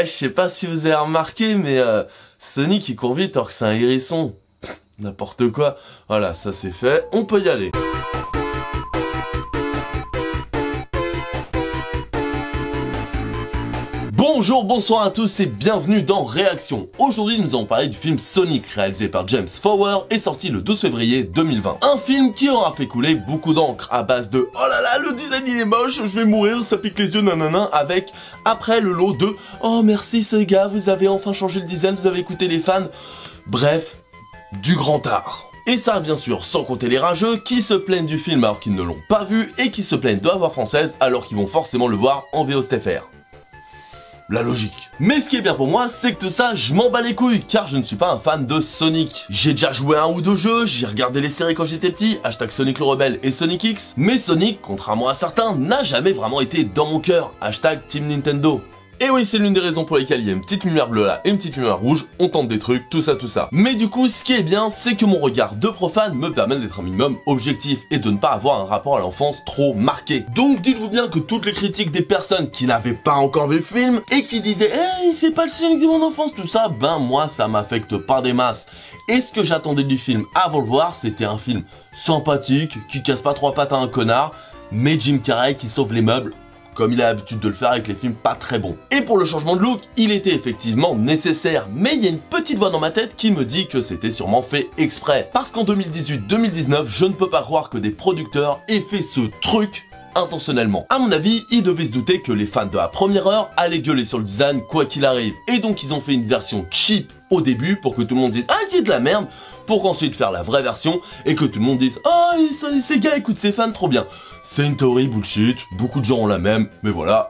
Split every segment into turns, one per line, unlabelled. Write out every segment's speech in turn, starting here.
je sais pas si vous avez remarqué, mais Sonic il court vite alors que c'est un hérisson. N'importe quoi. Voilà, ça c'est fait, on peut y aller. Bonjour, bonsoir à tous et bienvenue dans Réaction. Aujourd'hui nous allons parler du film Sonic, réalisé par James Fowler et sorti le 12 février 2020. Un film qui aura fait couler beaucoup d'encre à base de « Oh là là, le design il est moche, je vais mourir, ça pique les yeux, nanana » avec après le lot de « Oh merci Sega, vous avez enfin changé le design, vous avez écouté les fans ». Bref, du grand art. Et ça bien sûr sans compter les rageux qui se plaignent du film alors qu'ils ne l'ont pas vu et qui se plaignent de la voix française alors qu'ils vont forcément le voir en VOSTFR. La logique. Mais ce qui est bien pour moi, c'est que tout ça, je m'en bats les couilles, car je ne suis pas un fan de Sonic. J'ai déjà joué à un ou deux jeux, j'ai regardé les séries quand j'étais petit, hashtag Sonic le Rebelle et Sonic X, mais Sonic, contrairement à certains, n'a jamais vraiment été dans mon cœur, hashtag Team Nintendo. Et oui, c'est l'une des raisons pour lesquelles il y a une petite lumière bleue là et une petite lumière rouge, on tente des trucs, tout ça. Mais du coup, ce qui est bien, c'est que mon regard de profane me permet d'être un minimum objectif et de ne pas avoir un rapport à l'enfance trop marqué. Donc dites-vous bien que toutes les critiques des personnes qui n'avaient pas encore vu le film et qui disaient « Hey, c'est pas le Sonic de mon enfance, tout ça », ben moi ça m'affecte pas des masses. Et ce que j'attendais du film avant de le voir, c'était un film sympathique, qui casse pas trois pattes à un connard, mais Jim Carrey qui sauve les meubles, comme il a l'habitude de le faire avec les films pas très bons. Et pour le changement de look, il était effectivement nécessaire, mais il y a une petite voix dans ma tête qui me dit que c'était sûrement fait exprès. Parce qu'en 2018-2019, je ne peux pas croire que des producteurs aient fait ce truc intentionnellement. À mon avis, ils devaient se douter que les fans de la première heure allaient gueuler sur le design quoi qu'il arrive. Et donc ils ont fait une version cheap au début pour que tout le monde dise « Ah, c'est de la merde !» pour ensuite faire la vraie version et que tout le monde dise « Oh, ces gars écoutent ses fans, trop bien !» C'est une théorie bullshit, beaucoup de gens ont la même, mais voilà,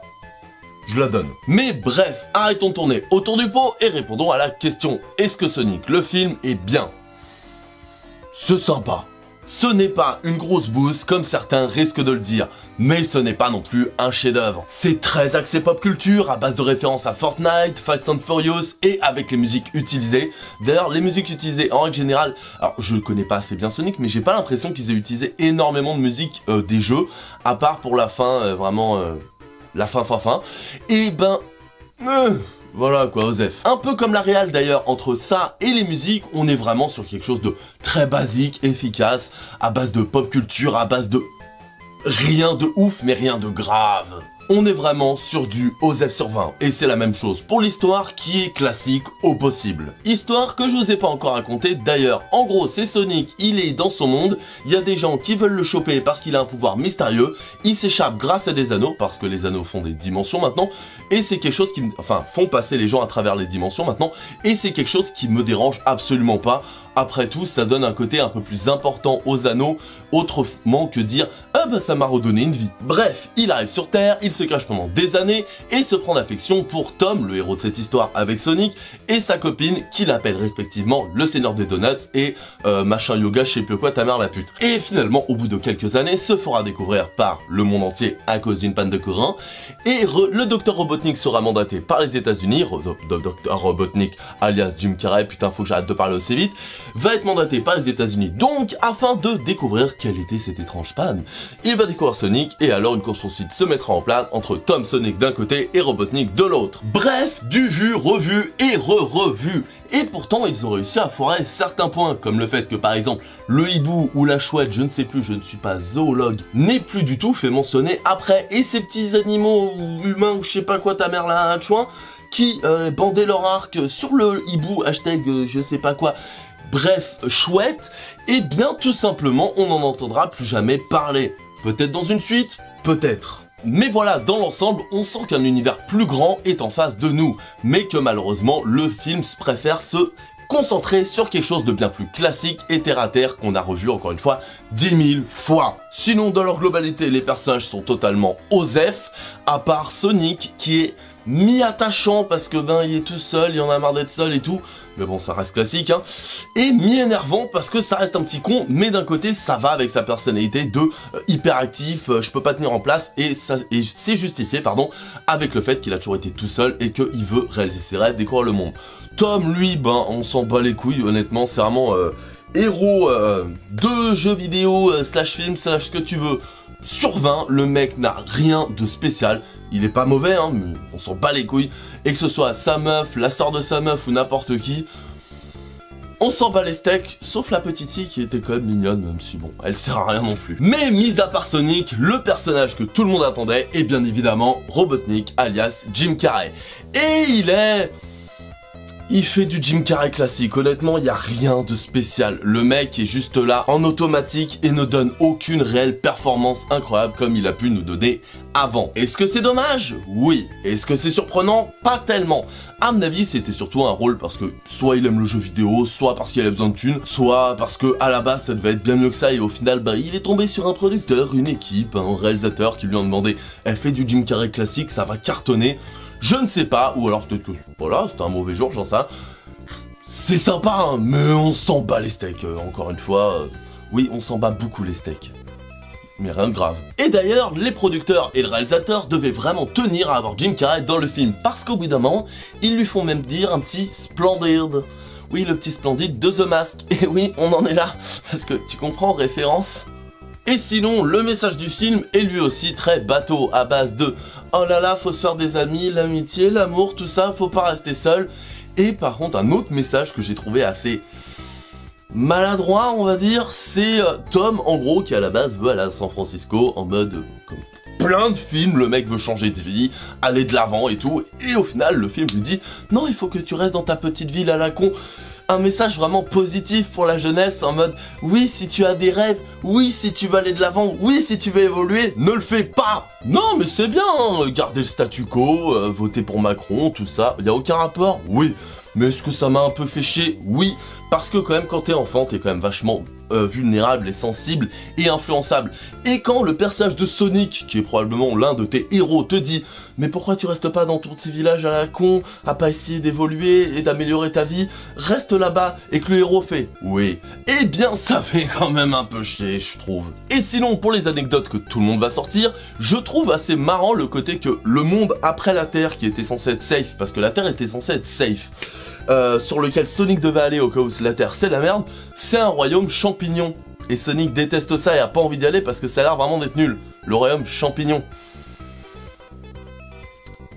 je la donne. Mais bref, arrêtons de tourner autour du pot et répondons à la question. Est-ce que Sonic, le film, est bien? C'est sympa. Ce n'est pas une grosse bouse comme certains risquent de le dire, mais ce n'est pas non plus un chef-d'œuvre. C'est très axé pop culture, à base de références à Fortnite, Fast and Furious et avec les musiques utilisées. D'ailleurs, les musiques utilisées en règle générale, alors je ne connais pas assez bien Sonic, mais j'ai pas l'impression qu'ils aient utilisé énormément de musique des jeux, à part pour la fin, vraiment la fin. Et ben... voilà quoi, Osef. Un peu comme la réal d'ailleurs, entre ça et les musiques, on est vraiment sur quelque chose de très basique, efficace, à base de pop culture, à base de rien de ouf, mais rien de grave. On est vraiment sur du Osef sur 20, et c'est la même chose pour l'histoire qui est classique au possible. Histoire que je vous ai pas encore racontée, d'ailleurs, en gros c'est Sonic, il est dans son monde, il y a des gens qui veulent le choper parce qu'il a un pouvoir mystérieux, il s'échappe grâce à des anneaux, parce que les anneaux font des dimensions maintenant, et c'est quelque chose qui font passer les gens à travers les dimensions maintenant, et c'est quelque chose qui me dérange absolument pas. Après tout, ça donne un côté un peu plus important aux anneaux, autrement que dire « Ah bah ça m'a redonné une vie ». Bref, il arrive sur Terre, il se cache pendant des années et se prend d'affection pour Tom, le héros de cette histoire avec Sonic, et sa copine qu'il appelle respectivement le Seigneur des Donuts et machin yoga, je sais plus quoi, ta mère la pute. Et finalement, au bout de quelques années, se fera découvrir par le monde entier à cause d'une panne de courant, et le Dr Robotnik sera mandaté par les États-Unis, Dr Robotnik alias Jim Carrey, putain faut que j'arrête de parler aussi vite, va être mandaté par les États-Unis donc afin de découvrir quelle était cette étrange panne. Il va découvrir Sonic et alors une course-poursuite se mettra en place entre Tom Sonic d'un côté et Robotnik de l'autre. Bref, du vu, revu et re-revu. Et pourtant ils ont réussi à foirer certains points, comme le fait que par exemple le hibou ou la chouette, je ne sais plus, je ne suis pas zoologue, n'est plus du tout fait mentionner après, et ces petits animaux humains ou je sais pas quoi ta mère là, chouin, qui bandaient leur arc sur le hibou, hashtag je sais pas quoi. Bref, chouette, et bien tout simplement on n'en entendra plus jamais parler. Peut-être dans une suite, peut-être. Mais voilà, dans l'ensemble, on sent qu'un univers plus grand est en face de nous, mais que malheureusement, le film préfère se concentrer sur quelque chose de bien plus classique et terre-à-terre qu'on a revu encore une fois 10 000 fois. Sinon, dans leur globalité, les personnages sont totalement osef, à part Sonic qui est mi-attachant parce que ben il est tout seul, il en a marre d'être seul et tout, mais bon ça reste classique hein, et mi-énervant parce que ça reste un petit con, mais d'un côté ça va avec sa personnalité de hyperactif, je peux pas tenir en place, et c'est justifié pardon avec le fait qu'il a toujours été tout seul et qu'il veut réaliser ses rêves, découvrir le monde. Tom lui, ben on s'en bat les couilles honnêtement, c'est vraiment héros de jeux vidéo slash film slash ce que tu veux, sur 20, le mec n'a rien de spécial. Il est pas mauvais, hein, mais on s'en bat les couilles. Et que ce soit sa meuf, la sœur de sa meuf ou n'importe qui, on s'en bat les steaks, sauf la petite fille qui était quand même mignonne, même si bon, elle sert à rien non plus. Mais mis à part Sonic, le personnage que tout le monde attendait est bien évidemment Robotnik, alias Jim Carrey. Et il fait du Jim Carrey classique, honnêtement il n'y a rien de spécial. Le mec est juste là en automatique et ne donne aucune réelle performance incroyable comme il a pu nous donner avant. Est-ce que c'est dommage? Oui. Est-ce que c'est surprenant? Pas tellement. À mon avis c'était surtout un rôle parce que soit il aime le jeu vidéo, soit parce qu'il a besoin de thunes, soit parce que à la base ça devait être bien mieux que ça et au final bah il est tombé sur un producteur, une équipe, un réalisateur qui lui ont demandé elle fait du Jim Carrey classique, ça va cartonner. Je ne sais pas, ou alors peut-être que voilà, c'était un mauvais jour, j'en sais. C'est sympa, hein, mais on s'en bat les steaks, encore une fois. Oui, on s'en bat beaucoup les steaks. Mais rien de grave. Et d'ailleurs, les producteurs et le réalisateur devaient vraiment tenir à avoir Jim Carrey dans le film, parce qu'au bout d'un moment, ils lui font même dire un petit Splendid. Oui, le petit Splendid de The Mask. Et oui, on en est là, parce que tu comprends, référence. Et sinon, le message du film est lui aussi très bateau, à base de « Oh là là, faut se faire des amis, l'amitié, l'amour, tout ça, faut pas rester seul ». Et par contre, un autre message que j'ai trouvé assez maladroit, on va dire, c'est Tom, en gros, qui à la base veut aller à San Francisco en mode comme plein de films, le mec veut changer de vie, aller de l'avant et tout. Et au final, le film lui dit « Non, il faut que tu restes dans ta petite ville à la con ». Un message vraiment positif pour la jeunesse en mode oui si tu as des rêves, oui si tu veux aller de l'avant, oui si tu veux évoluer, ne le fais pas. Non mais c'est bien, hein, garder le statu quo, voter pour Macron, tout ça, y a aucun rapport, oui. Mais est-ce que ça m'a un peu fait chier? Oui, parce que quand même quand t'es enfant, t'es quand même vachement vulnérable et sensible et influençable. Et quand le personnage de Sonic, qui est probablement l'un de tes héros, te dit « Mais pourquoi tu restes pas dans ton petit village à la con, à pas essayer d'évoluer et d'améliorer ta vie? Reste là-bas » et que le héros fait « Oui ». Eh bien ça fait quand même un peu chier, je trouve. Et sinon, pour les anecdotes que tout le monde va sortir, je trouve assez marrant le côté que le monde après la Terre, qui était censé être safe, parce que la Terre était censée être safe, sur lequel Sonic devait aller au cas où la Terre c'est la merde, c'est un royaume champignon. Et Sonic déteste ça et a pas envie d'y aller parce que ça a l'air vraiment d'être nul. Le royaume champignon.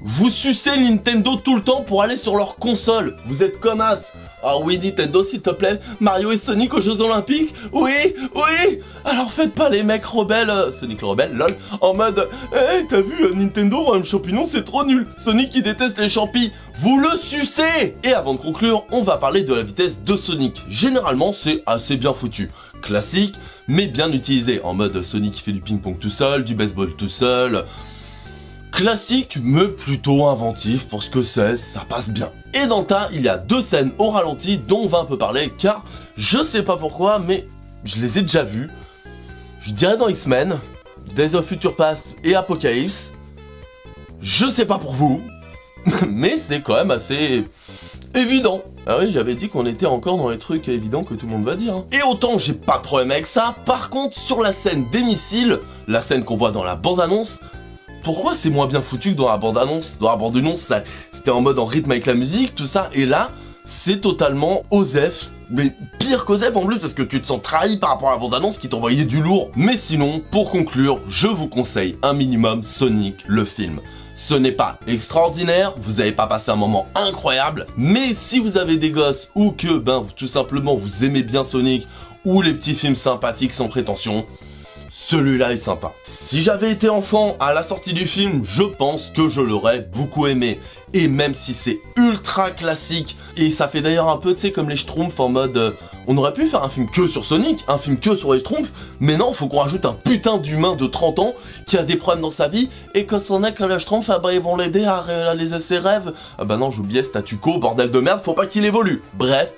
Vous sucez Nintendo tout le temps pour aller sur leur console. Vous êtes comme as. Ah oui Nintendo s'il te plaît, Mario et Sonic aux Jeux Olympiques. Oui, oui. Alors faites pas les mecs rebelles, Sonic le rebelle, lol, en mode hey, t'as vu Nintendo Royaume Champignon c'est trop nul. Sonic qui déteste les champis. Vous le sucez. Et avant de conclure, on va parler de la vitesse de Sonic. Généralement c'est assez bien foutu. Classique, mais bien utilisé. En mode Sonic qui fait du ping-pong tout seul, du baseball tout seul. Classique, mais plutôt inventif pour ce que c'est, ça passe bien. Et dans le tas, il y a deux scènes au ralenti dont on va un peu parler, car je sais pas pourquoi, mais je les ai déjà vues. Je dirais dans X-Men, Days of Future Past et Apocalypse. Je sais pas pour vous, mais c'est quand même assez évident. Ah oui, j'avais dit qu'on était encore dans les trucs évidents que tout le monde va dire. Hein. Et autant j'ai pas de problème avec ça, par contre sur la scène des missiles, la scène qu'on voit dans la bande-annonce, pourquoi c'est moins bien foutu que dans la bande-annonce? Dans la bande-annonce, c'était en mode en rythme avec la musique, tout ça, et là, c'est totalement Osef, mais pire qu'Osef en plus, parce que tu te sens trahi par rapport à la bande-annonce qui t'envoyait du lourd. Mais sinon, pour conclure, je vous conseille un minimum Sonic, le film. Ce n'est pas extraordinaire, vous n'avez pas passé un moment incroyable, mais si vous avez des gosses ou que, tout simplement, vous aimez bien Sonic, ou les petits films sympathiques sans prétention, celui-là est sympa. Si j'avais été enfant à la sortie du film, je pense que je l'aurais beaucoup aimé. Et même si c'est ultra classique, et ça fait d'ailleurs un peu, tu sais, comme les Schtroumpfs en mode... on aurait pu faire un film que sur Sonic, un film que sur les Schtroumpfs, mais non, faut qu'on rajoute un putain d'humain de 30 ans qui a des problèmes dans sa vie, et que son que les Schtroumpfs, ah bah ils vont l'aider à réaliser ses rêves. Ah bah non, j'oubliais statu quo, bordel de merde, faut pas qu'il évolue. Bref,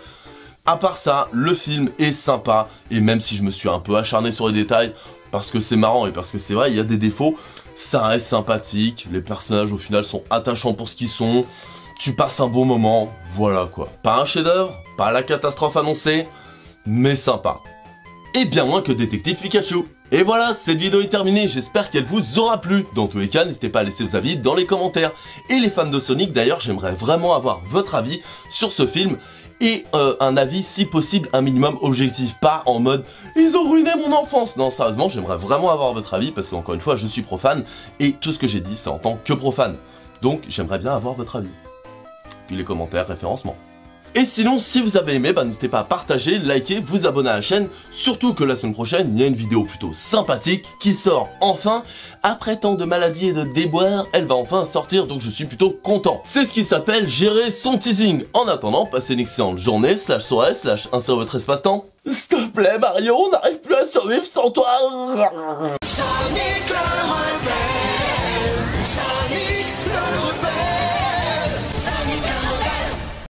à part ça, le film est sympa, et même si je me suis un peu acharné sur les détails, parce que c'est marrant et parce que c'est vrai, il y a des défauts, ça reste sympathique, les personnages au final sont attachants pour ce qu'ils sont, tu passes un bon moment, voilà quoi. Pas un chef-d'œuvre, pas la catastrophe annoncée, mais sympa. Et bien moins que Détective Pikachu. Et voilà, cette vidéo est terminée, j'espère qu'elle vous aura plu. Dans tous les cas, n'hésitez pas à laisser vos avis dans les commentaires. Et les fans de Sonic, d'ailleurs, j'aimerais vraiment avoir votre avis sur ce film. et un avis si possible un minimum objectif, pas en mode ils ont ruiné mon enfance. Non, sérieusement, j'aimerais vraiment avoir votre avis parce qu'encore une fois, je suis profane et tout ce que j'ai dit, c'est en tant que profane. Donc, j'aimerais bien avoir votre avis. Puis les commentaires, référencement. Et sinon, si vous avez aimé, n'hésitez pas à partager, liker, vous abonner à la chaîne. Surtout que la semaine prochaine, il y a une vidéo plutôt sympathique qui sort enfin. Après tant de maladies et de déboires, elle va enfin sortir, donc je suis plutôt content. C'est ce qui s'appelle gérer son teasing. En attendant, passez une excellente journée, /soirée, /insérez votre espace-temps. S'il te plaît Mario, on n'arrive plus à survivre sans toi. Sonic le rebelle, Sonic